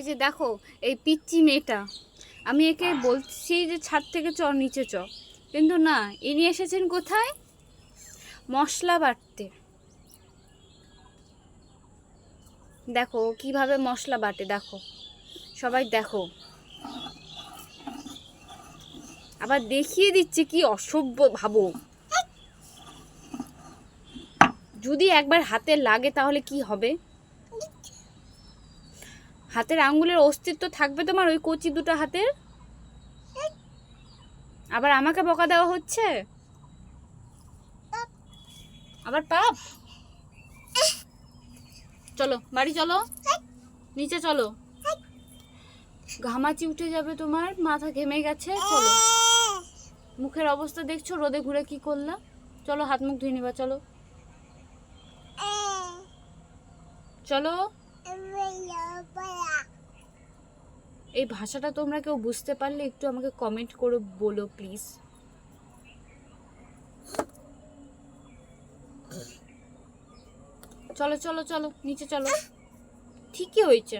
যে দেখো এই পিচ্চি মেয়েটা, আমি একে বলছি যে ছাদ থেকে চ নিচে চ, কিন্তু না, ইনি এসেছেন কোথায়? মশলা বাটতে। দেখো কিভাবে মশলা বাটে, দেখো সবাই দেখো, আবার দেখিয়ে দিচ্ছে কি অসভ্য ভাবো। যদি একবার হাতে লাগে তাহলে কি হবে? হাতের আঙ্গুলের অস্তিত্ব থাকবে তোমার ওই কচি দুটো হাতের? আবার আমাকে বকা দেওয়া হচ্ছে, আবার পাপ। চলো বাড়ি চলো, নিচে চলো, ঘামাচি উঠে যাবে তোমার, মাথা ঘেমে গেছে। চলো, মুখের অবস্থা দেখছো, রোদে ঘুরে কি করলাম। চলো হাত মুখ ধুয়ে নিবা, চলো চলো। এই ভাষাটা তোমরা কেউ বুঝতে পারলে একটু আমাকে কমেন্ট করে বলো প্লিজ। চলো চলো চলো নিচে চলো, ঠিকই হয়েছে।